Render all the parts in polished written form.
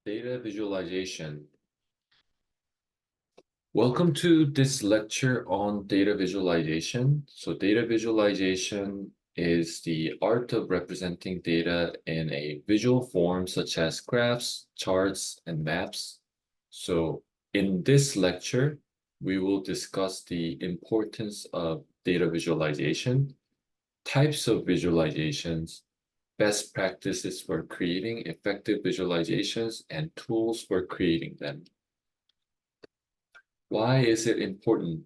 Data visualization. Welcome to this lecture on data visualization. So data visualization is the art of representing data in a visual form such as graphs, charts, and maps. So in this lecture, we will discuss the importance of data visualization, types of visualizations, best practices for creating effective visualizations, and tools for creating them. Why is it important?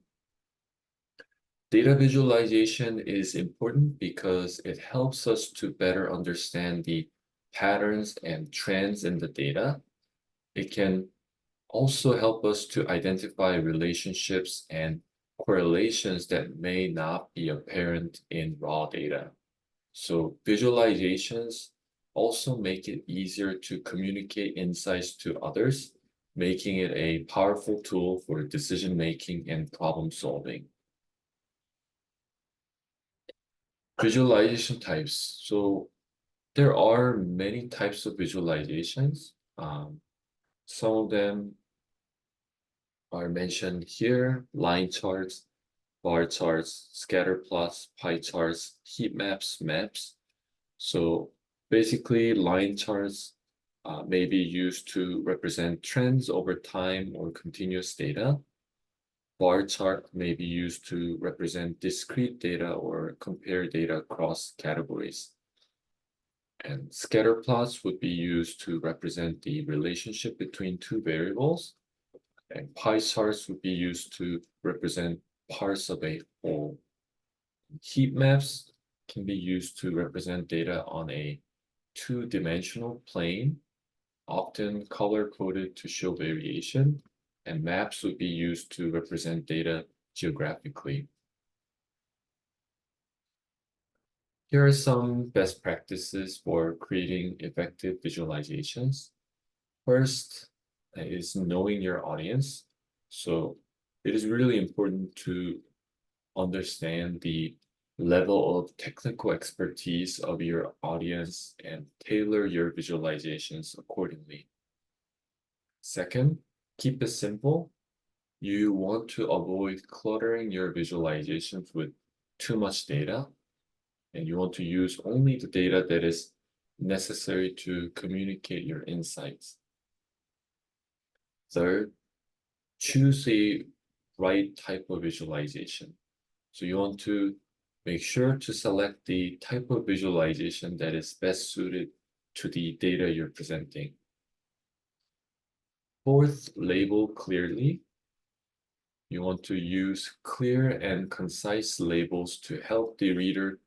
Data visualization is important because it helps us to better understand the patterns and trends in the data. It can also help us to identify relationships and correlations that may not be apparent in raw data. So visualizations also make it easier to communicate insights to others, making it a powerful tool for decision making and problem solving. Visualization types. So there are many types of visualizations. Some of them are mentioned here: line charts, bar charts, scatter plots, pie charts, heat maps, maps. So basically, line charts may be used to represent trends over time or continuous data. Bar chart may be used to represent discrete data or compare data across categories. And scatter plots would be used to represent the relationship between two variables. And pie charts would be used to represent parts of a whole. Heat maps can be used to represent data on a two-dimensional plane, often color-coded to show variation, and maps would be used to represent data geographically. Here are some best practices for creating effective visualizations. First is knowing your audience. So it is really important to understand the level of technical expertise of your audience and tailor your visualizations accordingly. Second, keep it simple. You want to avoid cluttering your visualizations with too much data, and you want to use only the data that is necessary to communicate your insights. Third, choose a right type of visualization. So you want to make sure to select the type of visualization that is best suited to the data you're presenting. Fourth, label clearly. You want to use clear and concise labels to help the reader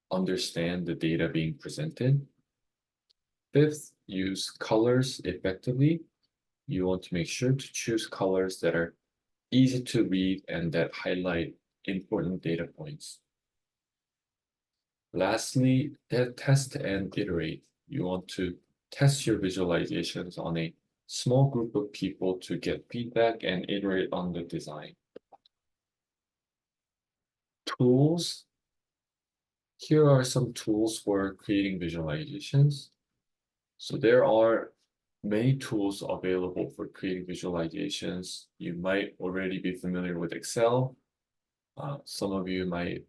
understand the data being presented. Fifth, use colors effectively. You want to make sure to choose colors that are easy to read and that highlight important data points. Lastly, test and iterate. You want to test your visualizations on a small group of people to get feedback and iterate on the design. Tools. Here are some tools for creating visualizations. So there are many tools available for creating visualizations. You might already be familiar with Excel. Some of you might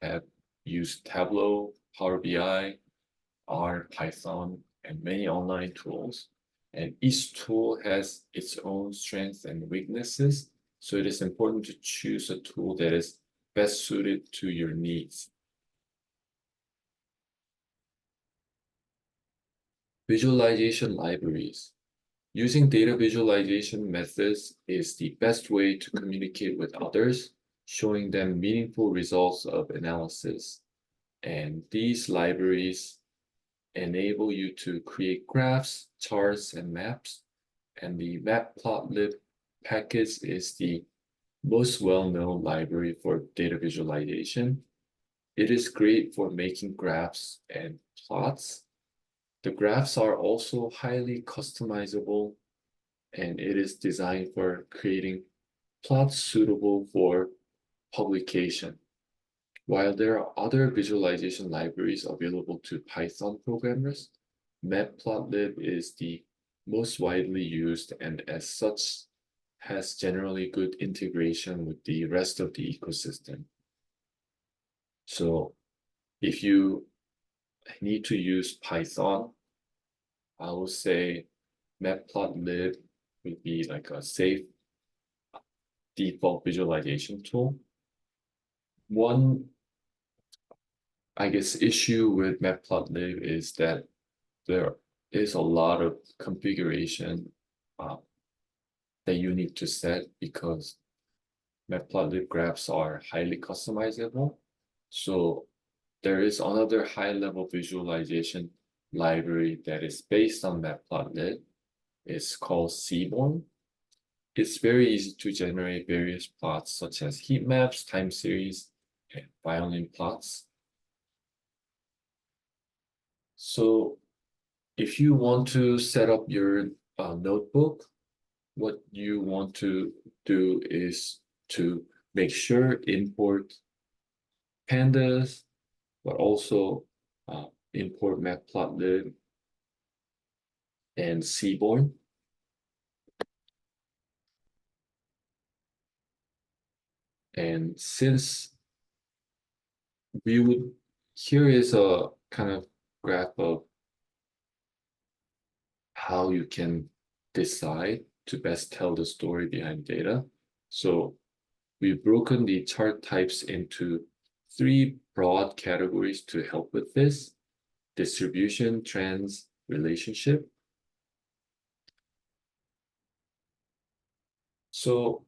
have used Tableau, Power BI, R, Python, and many online tools. And each tool has its own strengths and weaknesses. So it is important to choose a tool that is best suited to your needs. Visualization libraries. Using data visualization methods is the best way to communicate with others, showing them meaningful results of analysis. And these libraries enable you to create graphs, charts, and maps. And the Matplotlib package is the most well-known library for data visualization. It is great for making graphs and plots. The graphs are also highly customizable, and it is designed for creating plots suitable for publication. While there are other visualization libraries available to Python programmers, Matplotlib is the most widely used and as such has generally good integration with the rest of the ecosystem. So if you need to use Python, I would say Matplotlib would be like a safe default visualization tool. One, I guess, issue with Matplotlib is that there is a lot of configuration uh, that you need to set because Matplotlib graphs are highly customizable. So there is another high-level visualization library that is based on Matplotlib. It's called Seaborn. It's very easy to generate various plots such as heat maps, time series, and violin plots. So if you want to set up your notebook, what you want to do is to make sure import pandas, but also import matplotlib and Seaborn. And since we would, here is a kind of graph of how you can decide to best tell the story behind data. So we've broken the chart types into three broad categories to help with this: distribution, trends, relationship. So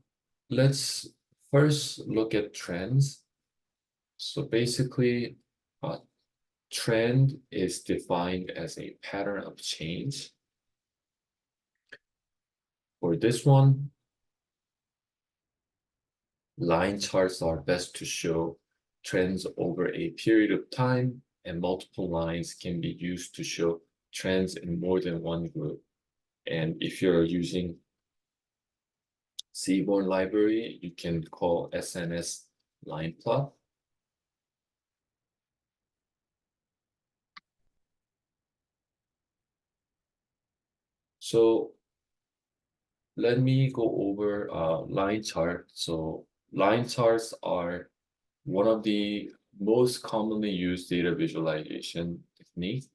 let's first look at trends. So basically, a trend is defined as a pattern of change. For this one, line charts are best to show trends over a period of time, and multiple lines can be used to show trends in more than one group. And if you're using Seaborn library, you can call SNS line plot. So let me go over line chart. So line charts are one of the most commonly used data visualization techniques,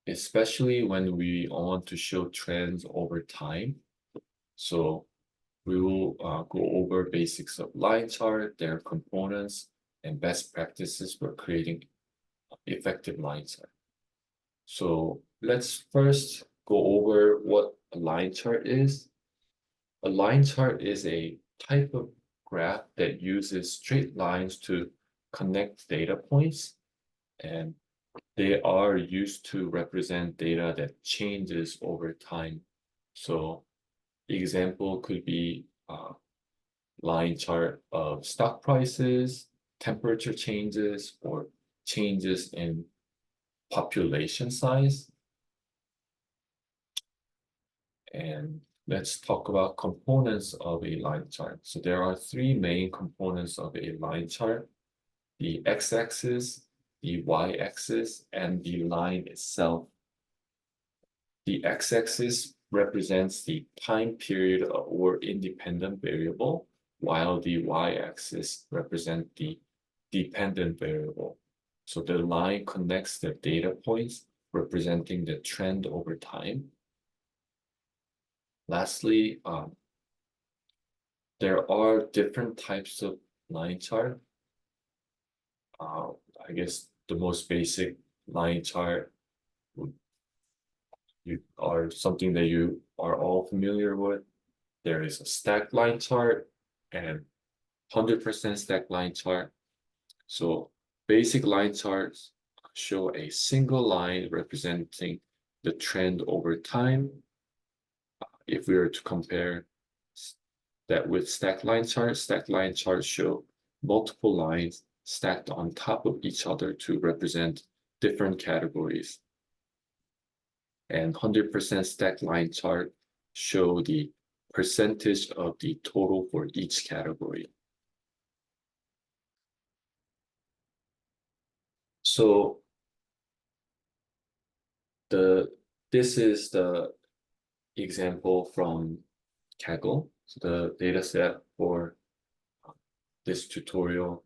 especially when we want to show trends over time. So we will go over basics of line chart, their components, and best practices for creating effective line chart. So let's first go over what a line chart is. A line chart is a type of graph that uses straight lines to connect data points, and they are used to represent data that changes over time. So example could be a line chart of stock prices, temperature changes, or changes in population size. And let's talk about components of a line chart. So there are three main components of a line chart: the x-axis, the y-axis, and the line itself. The x-axis represents the time period or independent variable, while the y-axis represents the dependent variable. So the line connects the data points representing the trend over time. Lastly, there are different types of line chart. I guess the most basic line chart would you are something that you are all familiar with. There is a stacked line chart and 100% stacked line chart. So basic line charts show a single line representing the trend over time. If we were to compare that with stacked line charts show multiple lines stacked on top of each other to represent different categories. And 100% stacked line chart show the percentage of the total for each category. So this is the example from Kaggle. So the data set for this tutorial,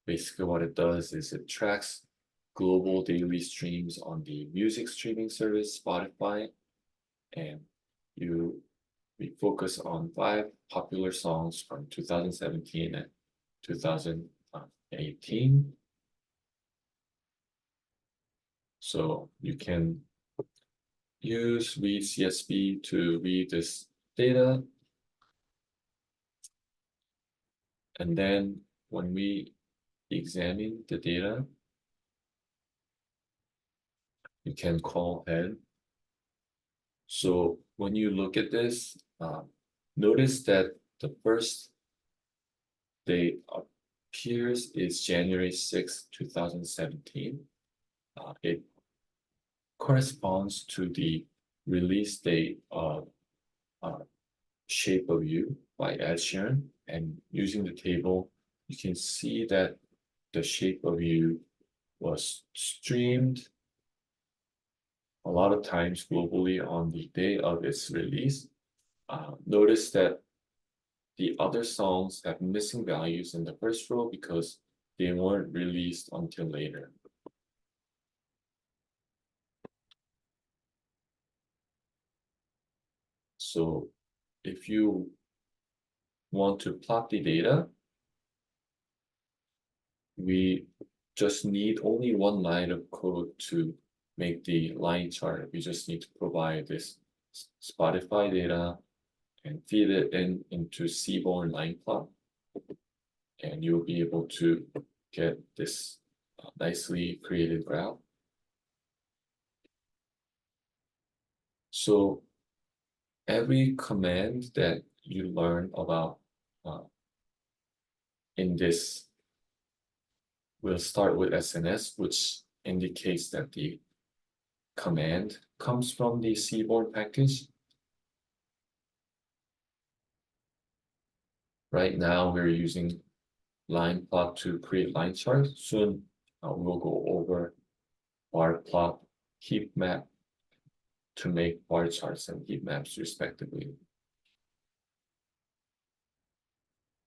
basically what it does is it tracks global daily streams on the music streaming service Spotify, and we focus on 5 popular songs from 2017 and 2018. So you can use read CSV to read this data. And then when we examine the data, you can call head. So when you look at this, notice that the first date appears is January 6, 2017. It corresponds to the release date of Shape of You by Ed Sheeran. And using the table, you can see that the Shape of You was streamed a lot of times globally on the day of its release. Notice that the other songs have missing values in the first row because they weren't released until later. So if you want to plot the data, we just need only one line of code to make the line chart. We just need to provide this Spotify data and feed it into Seaborn line plot, and you'll be able to get this nicely created graph. So every command that you learn about in this will start with SNS, which indicates that the command comes from the Seaborn package. Right now, we're using line plot to create line chart. Soon, we'll go over bar plot, heap map to make bar charts and heap maps respectively.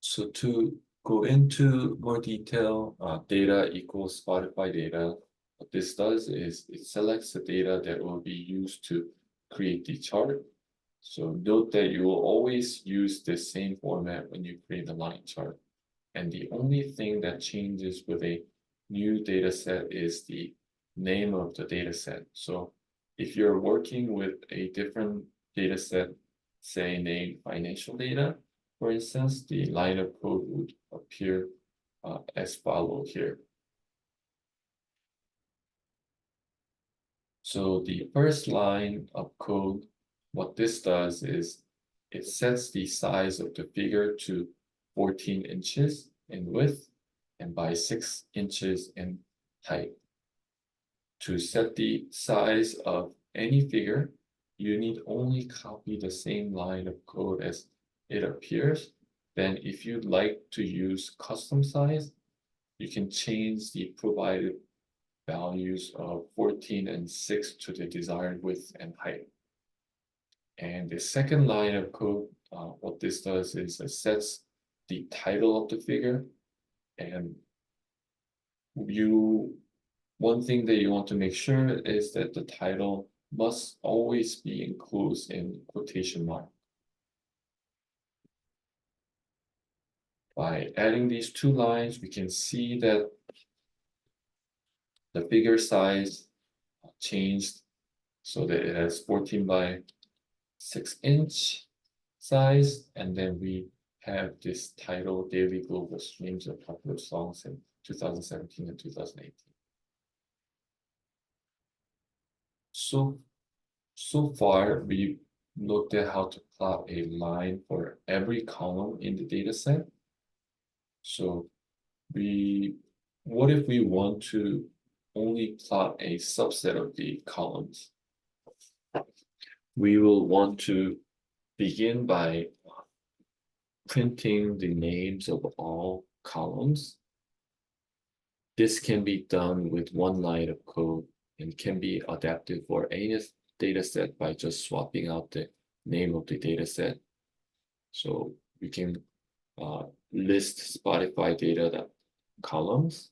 So to go into more detail, data equals Spotify data. What this does is it selects the data that will be used to create the chart. So note that you will always use the same format when you create a line chart. And the only thing that changes with a new data set is the name of the data set. So if you're working with a different data set, say named financial data, for instance, the line of code would appear as follows here. So the first line of code, what this does is it sets the size of the figure to 14 inches in width and by 6 inches in height. To set the size of any figure, you need only copy the same line of code as it appears. Then if you'd like to use custom size, you can change the provided values of 14 and 6 to the desired width and height. And the second line of code, what this does is it sets the title of the figure, and one thing that you want to make sure is that the title must always be included in quotation mark. By adding these two lines, we can see that the figure size changed so that it has 14 by 6 inch size, and then we have this title Daily Global Streams of Popular Songs in 2017 and 2018. So far, we looked at how to plot a line for every column in the data set. So what if we want to only plot a subset of the columns? We will want to begin by printing the names of all columns. This can be done with one line of code and can be adapted for any data set by just swapping out the name of the data set. So we can list Spotify data columns.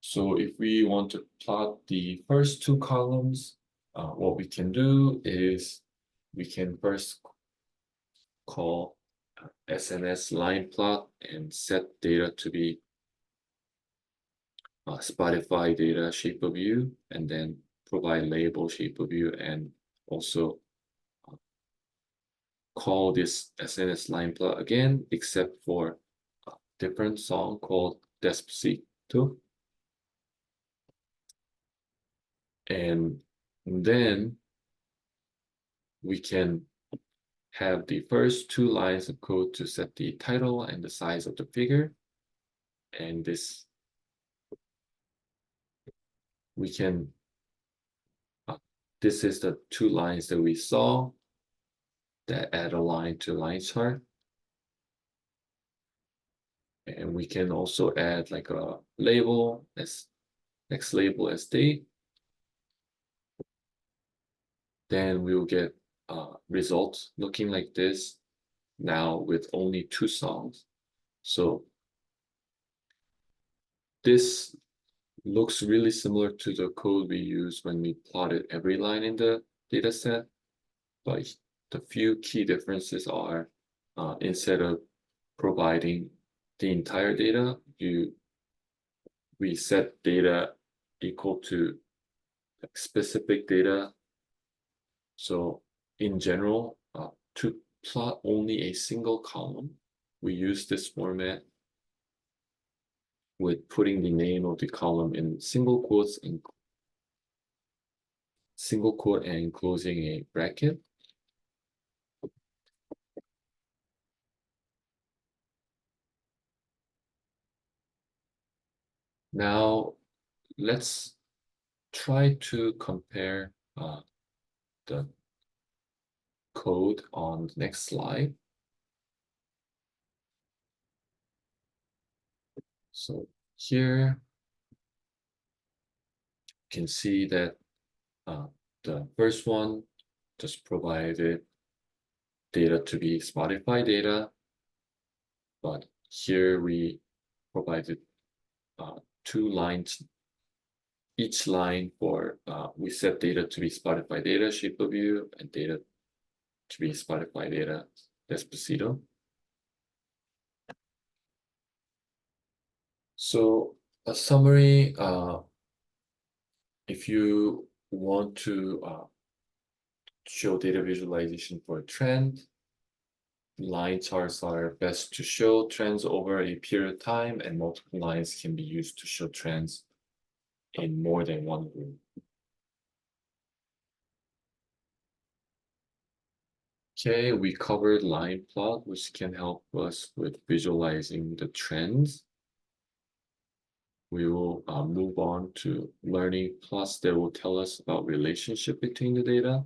So if we want to plot the first two columns, what we can do is we can first call SNS line plot and set data to be Spotify data shape of view, and then provide label shape of view, and also call this SNS line plot again, except for a different song called Despacito. And then we can have the first two lines of code to set the title and the size of the figure. And this, we can, this is the two lines that we saw that add a line to line chart. And we can also add like a label as next label as date. Then we will get results looking like this now with only two songs. So this looks really similar to the code we use when we plotted every line in the data set, but the few key differences are instead of providing the entire data, we set data equal to specific data. So in general, to plot only a single column, we use this format with putting the name of the column in single quotes and single quote and closing a bracket. Now let's try to compare the code on the next slide. So here you can see that the first one just provided data to be Spotify data, but here we provided two lines, each line for we set data to be Spotify data shape of view and data to be Spotify data Despacito. So a summary, if you want to show data visualization for a trend, line charts are best to show trends over a period of time, and multiple lines can be used to show trends in more than one group. Okay, we covered line plot, which can help us with visualizing the trends. We will move on to learning plots that will tell us about relationship between the data.